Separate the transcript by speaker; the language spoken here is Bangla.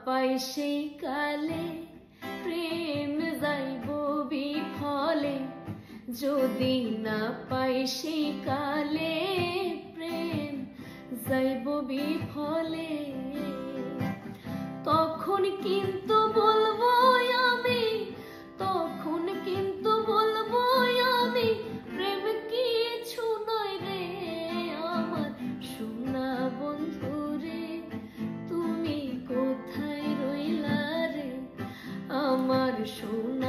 Speaker 1: পাই সেই কালে প্রেম যাইব বিফলে, যদি না পাই সেই কালে প্রেম যাইব বিফলে। তখন কিন্তু বলবো আমি, তখন কিন্তু বলবো আমি, প্রেম কিছু নয় রে আমার সোনা বন্ধু রে, তুমি কোথায় রইলা রে আমার সোনা।